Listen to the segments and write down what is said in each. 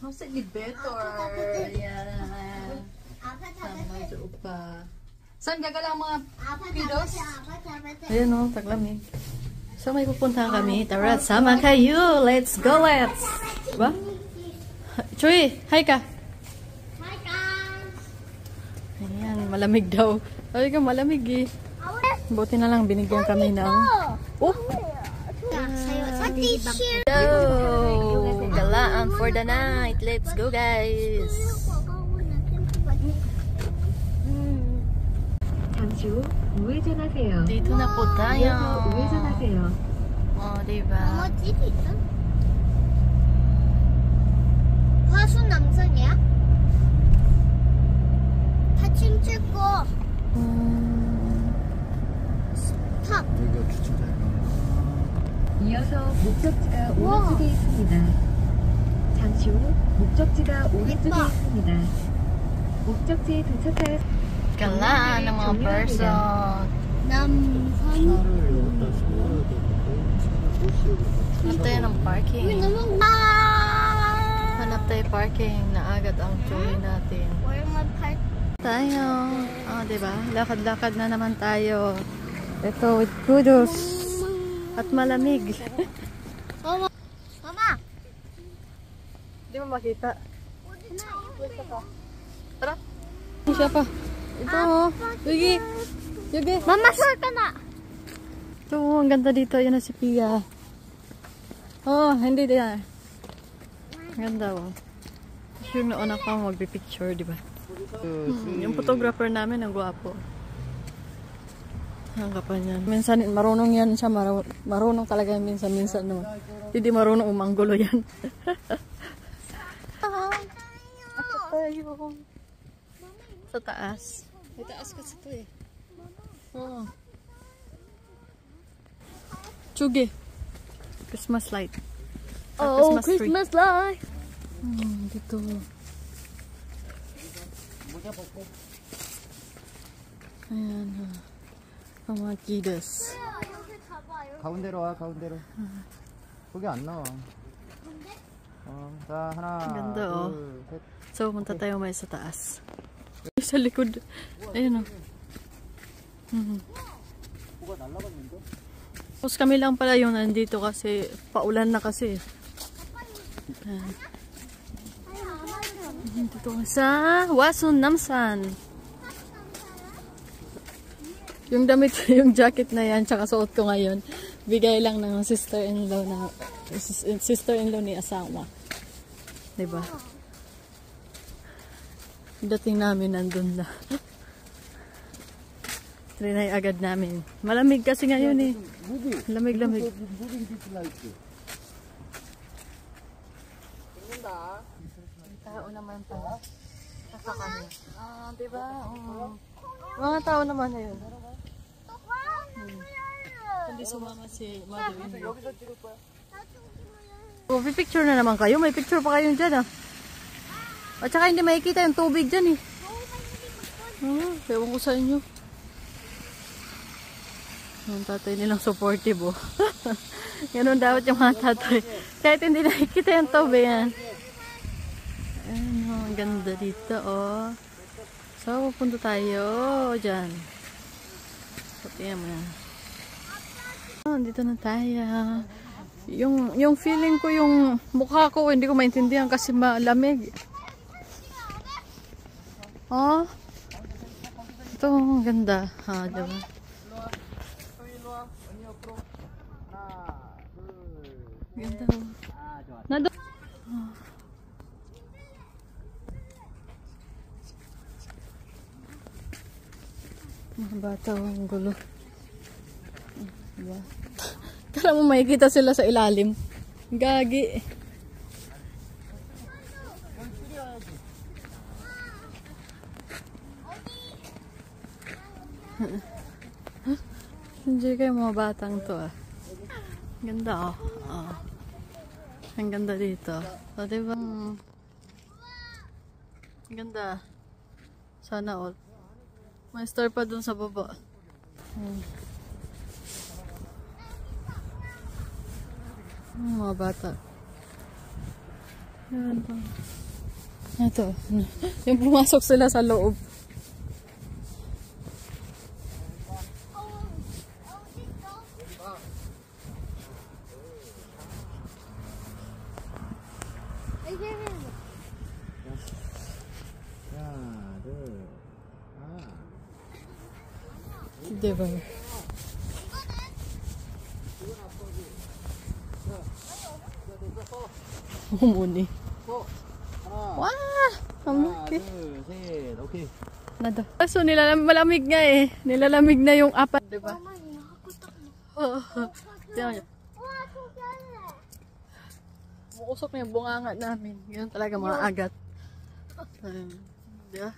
How's it get better? Yeah. Sama sa upa. Saan gagala ang mga kiddos? Ayan o, taglamig. So may pupuntahan kami. Tara, sama kayo. Let's go, let's. Diba? Chuy, hi ka. Hi guys. Ayan, malamig daw. Ay ka, malamig eh. Buti na lang binigyan kami ng... Oh! Go! Galaan for the night. Let's go, guys. Dito na po tayo. Oh, diba? 화순 남산이야? 다 춤출 거. 스탑. 여기가 주차장이야. 이어서 목적지가 오른쪽에 있습니다. 잠시 후 목적지가 오른쪽에 있습니다. 목적지에 도착하여 Galaan ng mga person. 남산. 차를 여기다 세워야 되는데 차를 못 세우고 Hanap tayo ng parking. 너무 Hanap tayo parking na agad ang tuloy natin. Where my park? Tayo. Oh, diba? Lakad-lakad na naman tayo. Ito with kudos. At malamig. Mama. Mama. Hindi mo makita. Tara. Siya pa. Ito oh. Yugi. Yugi. Mama, sure ka na. Ito oh. Ang ganda dito. Yan na si Pia. Oh, hindi din. Ang ganda oh. Yung nauna ka magpipicture, di ba? Yung photographer namin, ang gwapo. Ang kapal niyan. Minsan, marunong yan siya. Marunong talaga minsan-minsan naman. Hindi marunong umanggulo yan. Ako tayo. Sa taas. May taas kasi ito eh. Oh. Chugi. Christmas light. Oh, tree. Christmas light. Dito. Ayan. Ang mga kiddos. 가운데로 와 가운데로 거기 안 나와 자 하나 Ganda oh. 둘 셋 So, punta tayo may sa taas. Sa likod. Ayan oh. 뭐가 날라갔는데? Tapos kami lang pala yung nandito kasi paulan na kasi. Ayan. Dito sa Wasun Namsan. Yung damit, yung jacket na yan, tsaka suot ko ngayon, bigay lang ng sister-in-law ni asawa. Diba? Dating namin nandun na. Trinay agad namin. Malamig kasi ngayon eh. Lamig-lamig. Tao naman pala. Saka kami. Ah, diba? Mga tao naman na yun. Hindi sumama si Mother. Oh, picture na naman kayo. May picture pa kayo dyan ah. At saka hindi makikita yung tubig dyan eh. Ewan ko sa inyo. Yung tatay nilang supportive oh. Ganun dapat yung mga tatay. Kahit hindi nakikita yung tubig yan. Ayan oh, ang ganda dito oh. So, pupunta tayo dyan. So, tingnan mo na. Oh, dito na tayo. Yung feeling ko, yung mukha ko, hindi ko maintindihan kasi malamig. Oh. Ito, ang ganda. Ha, diba? Ganda. Nado. Oh. Mga bata, ang gulo. Diba? Kala mo makikita sila sa ilalim. Gagi. Enjoy kayo mga batang to ah. Ganda oh. Oh. Ang ganda dito. So, diba? Ang ganda. Sana all. May star pa dun sa baba. Mga bata. Yan pa. Ito. Yung pumasok sila sa loob. 하나, 둘, Diba? Umuni. Wow! 하나, 둘, 셋, 오케이. Nado. So, malamig nga eh. Nilalamig na yung apat. Diba? 엄마 이거 하고 딱 Oo. Tingnan nyo. 와 소개할래. Muusok na yung bunganga namin. Yun talaga mga agat. Diba?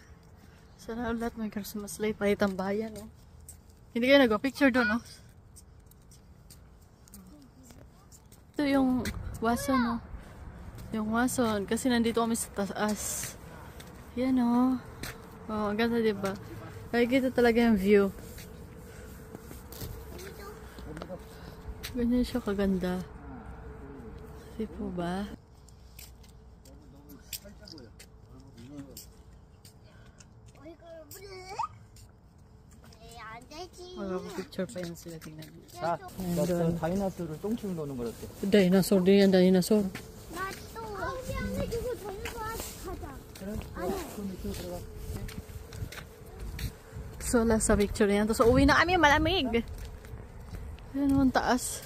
Sana ulit may Christmas light. Pahit ang bayan, oh. Hindi kayo nag-picture doon, oh. Ito yung wason, oh. Yung wason. Kasi nandito kami sa taas. Yan, oh. Oh, ang ganda, diba? Nakikita talaga yung view. Ganyan siya kaganda. Kasi po ba? 안 되지. Mag-picture pa yan sila. Tingnan niyo. 자, 너 다이나소를 똥치는 노는 거 어때? Dinosaur din yan, dinosaur. 나 또. 안돼 그거 저녁 가자. 그래? 그 밑으로 들어가. So, last sa picture na yan. Tapos, uwi na kami, malamig. Ayan naman taas.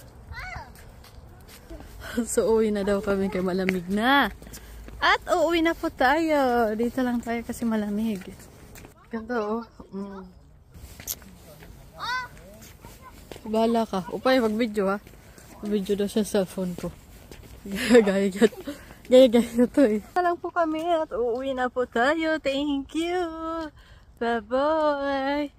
So, uwi na daw kami kay malamig na. At uuwi na po tayo. Dito lang tayo kasi malamig. Ganda, oh. Bahala ka. Upay, mag-video, ha. Mag-video daw siya sa cellphone ko. Gaya-gaya. Gaya-gaya to, eh. Lang po kami at uuwi na po tayo. Thank you. Bye-bye.